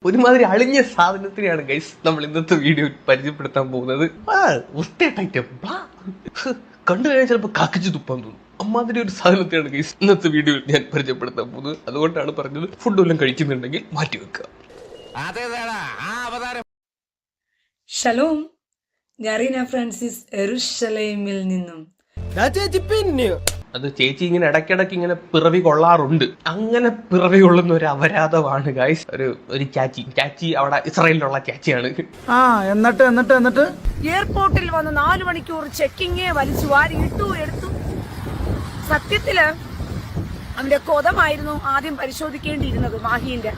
ഒരുമാതിരി അളിഞ്ഞ സാധനത്തിനെയാണ് ഗൈസ് നമ്മൾ ഇന്നത്തെ വീഡിയോ പരിചയപ്പെടുത്താൻ പോകുന്നത്. കണ്ടു കഴിഞ്ഞാൽ ചിലപ്പോൾ കാക്കിച്ചു തുപ്പാൻ തോന്നും. അമ്മാതിരി ഒരു സാധനത്തെയാണ് ഗൈസ് ഇന്നത്തെ വീഡിയോയിൽ ഞാൻ പരിചയപ്പെടുത്താൻ പോകുന്നത്. അതുകൊണ്ടാണ് പറഞ്ഞത് ഫുഡ് വല്ലതും കഴിക്കുന്നുണ്ടെങ്കിൽ മാറ്റി വെക്കുക. ഷലോം, ഞാൻ റീന ഫ്രാൻസിസ് എറുശലേമിൽ നിന്നും. അത് ചേച്ചി ഇങ്ങനെ ഇടയ്ക്കിടയ്ക്ക് ഇങ്ങനെ പിറവി കൊള്ളാറുണ്ട്. അങ്ങനെ പിറവി കൊള്ളുന്ന ഒരു അപരാധമാണ് ഗൈസ്. ഒരു ചാച്ചി അവിടെ ഇസ്രായേലിലുള്ള ചാച്ചിയാണ്. എന്നിട്ട് എയർപോർട്ടിൽ വന്ന് 4 മണിക്കൂർ ചെക്കിങ്ങെ വലിച്ചു വാരി എടുത്തു. സത്യത്തില് അവന്റെ കൊതമായിരുന്നു ആദ്യം പരിശോധിക്കേണ്ടിയിരുന്നത്. മാഹീന്റെ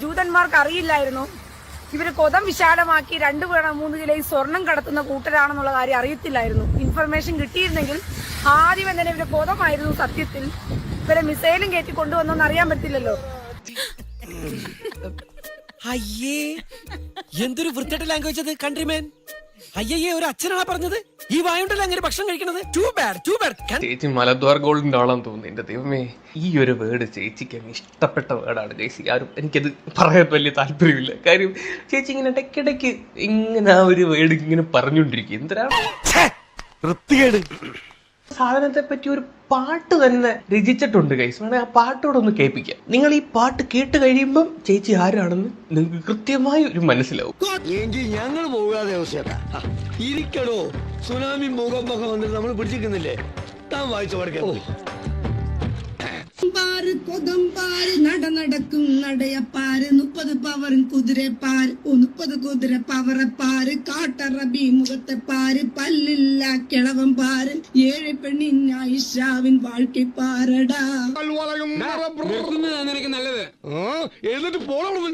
ജൂതന്മാർക്ക് അറിയില്ലായിരുന്നു ഇവര് കൊതം വിശാലമാക്കി 2-3 കിലോ സ്വർണം കടത്തുന്ന കൂട്ടരാണെന്നുള്ള കാര്യം അറിയത്തില്ലായിരുന്നു. ഇൻഫർമേഷൻ കിട്ടിയിരുന്നെങ്കിൽ ആദ്യം തന്നെ ഇവര് കൊതമായിരുന്നു സത്യത്തിൽ. ഇവരെ മിസൈലും കയറ്റി കൊണ്ടുവന്നോന്ന് അറിയാൻ പറ്റില്ലല്ലോ. അയ്യേ, എന്തൊരു വൃത്തിയുടെ ലാംഗ്വേജ് അത് കൺട്രിമാൻ. അയ്യേ, ഒരു അച്ഛനാണ് പറഞ്ഞത് ഈ വായുണ്ടല്ലോ അങ്ങനെ ഭക്ഷണം കഴിക്കണത്. Too bad. ചേച്ചി മലദ്വാർ ഗോൾഡിന്റെ ആളാന്ന് തോന്നുന്നു. എന്റെ ദൈവമേ, ഈ ഒരു വേർഡ് ചേച്ചിക്ക് അങ്ങ് ഇഷ്ടപ്പെട്ട വേർഡാണ് ഗൈസ്. ആരും എനിക്കത് പറയാൻ വലിയ താല്പര്യമില്ല. കാര്യം ചേച്ചി ഇങ്ങനെ ഇടയ്ക്കിടയ്ക്ക് ഇങ്ങനെ ആ ഒരു വേർഡ് ഇങ്ങനെ പറഞ്ഞുകൊണ്ടിരിക്കും. എന്തിനാ സാധനത്തെ പറ്റി ഒരു പാട്ട് തന്നെ രചിച്ചിട്ടുണ്ട് ഗൈസ്. വേണേ ആ പാട്ടോടെ ഒന്ന് കേൾപ്പിക്കാം. നിങ്ങൾ ഈ പാട്ട് കേട്ട് കഴിയുമ്പം ചേച്ചി ആരാണെന്ന് നിങ്ങൾക്ക് കൃത്യമായി ഒരു മനസ്സിലാവും. ഞങ്ങൾ പോകാതെ ഇരിക്കടോ, സുനാമി ഭൂകമ്പൊക്കെ വന്നിട്ട് നമ്മൾ പിടിച്ചിരിക്കുന്നില്ലേ? താൻ വായിച്ചു പഠിക്കാം. കൊതമ്പാര് നടക്കും നടയപ്പാര് 30 പവറും കുതിരപ്പാര് 30 കുതിര പവറപ്പാര് കാട്ടറബി മുഖത്തെ പാര് പല്ലില്ല കിളവൻ പാര് 7 പെണ്ണിന് ഐഷാവിൻ വാഴ്ക്കை പാരടാ. നല്ലത് എന്നിട്ട് പോളോ.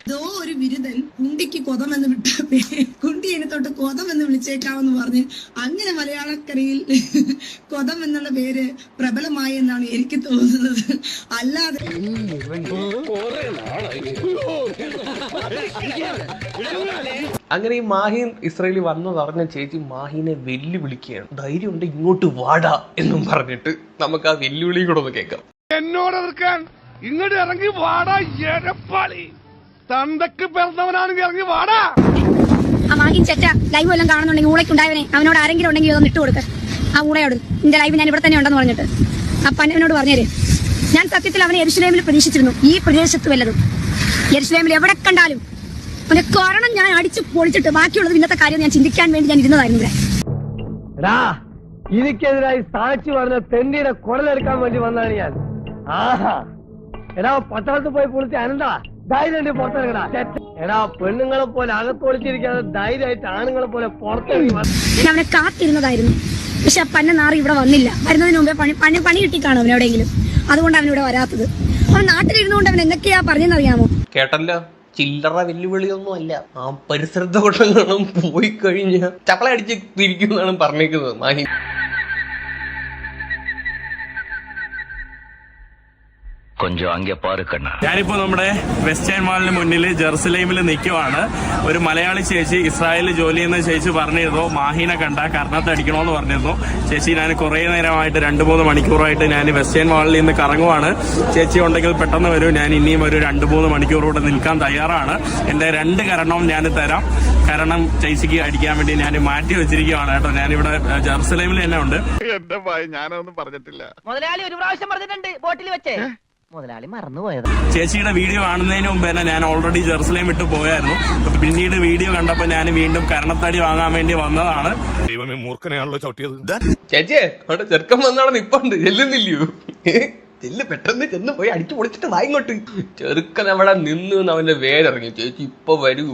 ഇതോ ഒരു ബിരുദൻ കുണ്ടിക്ക് കൊതമെന്ന് വിട്ടപ്പേ കുണ്ടി എന്നെ തൊട്ട് കൊതമെന്ന് വിളിച്ചേക്കാവെന്ന് പറഞ്ഞ് അങ്ങനെ മലയാളക്കരയിൽ കൊതം എന്നുള്ള പേര് പ്രബലമായി എന്നാണ് എനിക്ക് തോന്നുന്നത്. അല്ലാതെ അങ്ങനെ ഈ മാഹീൻ ഇസ്രായേലിൽ വന്നതറിഞ്ഞ ചേച്ചി മാഹീനെ വെല്ലുവിളിക്കുകയാണ്. ധൈര്യം ഉണ്ട് ഇങ്ങോട്ട് വാടാ എന്നും പറഞ്ഞിട്ട് നമുക്ക് ആ വെല്ലുവിളിയും കൂടെ ഒന്ന് കേൾക്കാം. എന്നോട് എതിർക്കാൻ ഇങ്ങോട്ട് ഇറങ്ങി വാടാ എരപ്പാളി, തന്തക്ക് പിറന്നവനാണെങ്കിൽ ഇറങ്ങി വാടാ. ആ മാഹിൻ ചെറ്റ ലൈവ് എല്ലാം കാണുന്നുണ്ടെങ്കിൽ ഊളയ്ക്കുണ്ടായവനെ അവനോട് ആരെങ്കിലും ഉണ്ടെങ്കിൽ അതൊന്ന് ഇട്ട് കൊടുക്കുക. ആ ഊളയോട് നിന്റെ ലൈവ് ഞാൻ ഇവിടെ തന്നെ ഉണ്ടെന്ന് പറഞ്ഞിട്ട് ആ പന്നവനോട് പറഞ്ഞേര്. ഞാൻ സത്യത്തിൽ അവനെ യെരുശലേമിൽ പ്രതീക്ഷിച്ചിരുന്നു. ഈ പ്രദേശത്ത് വല്ലതും യെരുശലേമിൽ എവിടെ കണ്ടാലും അവന്റെ കാരണം ഞാൻ അടിച്ചു പൊളിച്ചിട്ട് ബാക്കിയുള്ളത് ഇന്നത്തെ കാര്യം ഞാൻ ചിന്തിക്കാൻ വേണ്ടി ഞാൻ ഇരുന്നതായിരുന്നു ഇവിടെ. എനിക്കെതിരായി സാക്ഷി പറഞ്ഞ തെണ്ടിയുടെ കുടലെടുക്കാൻ വേണ്ടി വന്നാണ് ഞാൻ. പട്ടണത്ത് പോയി പൊളിച്ച് അനന്താ ധൈര്യം പുറത്തിറങ്ങടാ. എടാ, പെണ്ണുങ്ങളെ പോലെ അകത്തൊളിച്ചിരിക്കാതെ ധൈര്യമായിട്ട് ആണുങ്ങളെ പോലെ പുറത്തിറങ്ങി. ഞാൻ അവനെ കാത്തിരുന്നതായിരുന്നു. പക്ഷെ ആ പന്ന നാറി ഇവിടെ വന്നില്ല. വരുന്നതിന് മുമ്പേ പണി കിട്ടിക്കാണോ അവനെവിടെയെങ്കിലും. അതുകൊണ്ട് അവനിവിടെ വരാത്തത്. അവൻ നാട്ടിലിരുന്നുകൊണ്ട് അവൻ എന്തൊക്കെയാ പറഞ്ഞെന്നറിയാമോ? കേട്ടല്ലോ, ചില്ലറ വെല്ലുവിളിയൊന്നും അല്ല. ആ പരിസരത്തെ കൊണ്ടങ്ങളും പോയി കഴിഞ്ഞ ചപ്പള അടിച്ച് തിരിക്കുന്നതാണ് പറഞ്ഞേക്കുന്നത് മാഹി. ഞാനിപ്പോ നമ്മുടെ വെസ്റ്റേൺ മാളിന് മുന്നിൽ ജെറുസലേമിൽ നിൽക്കുവാണ്. ഒരു മലയാളി ചേച്ചി ഇസ്രായേലിൽ ജോലി ചെയ്യുന്ന ചേച്ചി പറഞ്ഞിരുന്നു മാഹീനെ കണ്ട കർണത്തടിക്കണോന്ന് പറഞ്ഞിരുന്നു. ചേച്ചി ഞാൻ കുറെ നേരമായിട്ട് 2-3 മണിക്കൂറായിട്ട് ഞാൻ വെസ്റ്റേൺ മാളിൽ നിന്ന് കറങ്ങുവാണ്. ചേച്ചി ഉണ്ടെങ്കിൽ പെട്ടെന്ന് വരും. ഞാൻ ഇനിയും ഒരു 2-3 മണിക്കൂർ കൂടെ നിൽക്കാൻ തയ്യാറാണ്. എന്റെ 2 കരണവും ഞാൻ തരാം. കാരണം ചേച്ചിക്ക് അടിക്കാൻ വേണ്ടി ഞാൻ മാറ്റി വെച്ചിരിക്കുകയാണ് കേട്ടോ. ഞാനിവിടെ ജെറുസലേമിൽ തന്നെ ഉണ്ട്. എന്റെ ഭയ ഞാനൊന്നും പറഞ്ഞിട്ടില്ല. മുതലാളി ഒരു പ്രാവശ്യം പറഞ്ഞിട്ടുണ്ട് ബോട്ടിൽ വെച്ചേ. മുതലാളി മറന്നുപോയത്. ചേച്ചിയുടെ വീഡിയോ കാണുന്നതിന് മുമ്പ് തന്നെ ഞാൻ ഓൾറെഡി ജെറുസലേം വിട്ടു പോയായിരുന്നു. പിന്നീട് വീഡിയോ കണ്ടപ്പോ ഞാൻ വീണ്ടും കരണത്തടി വാങ്ങാൻ വേണ്ടി വന്നതാണ്. ദൈവമേ, മൂർഖനെയാണല്ലോ ചവിട്ടിയത്. ചേച്ചിയെ അവിടെ ചെറുക്കം വന്നാണ് നിപ്പുണ്ട്. ചെല്ലുന്നില്ലയോ? ചെല്ല്, പെട്ടെന്ന് ചെന്ന് പോയി അടിച്ചു പൊളിച്ചിട്ട് വായിങ്ങോട്ട്. ചെറുക്കൻ അവിടെ നിന്ന് അവന്റെ വേരിറങ്ങി. ചേച്ചി ഇപ്പൊ വരും.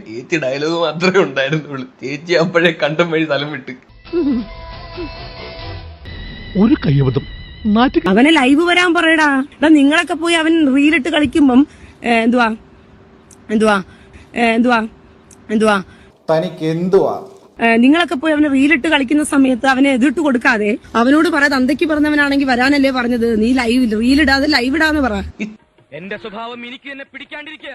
ചേച്ചി ഡയലോഗ് മാത്രമേ ഉണ്ടായിരുന്നുള്ളൂ. ചേച്ചി അപ്പോഴേ കണ്ടും വഴി സ്ഥലം വിട്ട്. ഒരു കയ്യബദ്ധം. അവനെ ലൈവ് വരാൻ പറയടാ. നിങ്ങളൊക്കെ പോയി അവൻ റീലിട്ട് കളിക്കുമ്പം തനിക്ക് എന്തുവാ? നിങ്ങളൊക്കെ പോയി അവന് റീലിട്ട് കളിക്കുന്ന സമയത്ത് അവനെ എതിട്ട് കൊടുക്കാതെ അവനോട് പറ, തന്തയ്ക്ക് പറഞ്ഞവനാണെങ്കിൽ വരാനല്ലേ പറഞ്ഞത്, നീ റീലിടാതെ ലൈവ് ഇടാന്ന് പറ. എന്റെ സ്വഭാവം എനിക്ക് എന്നെ പിടിക്കാണ്ടിരിക്കുക.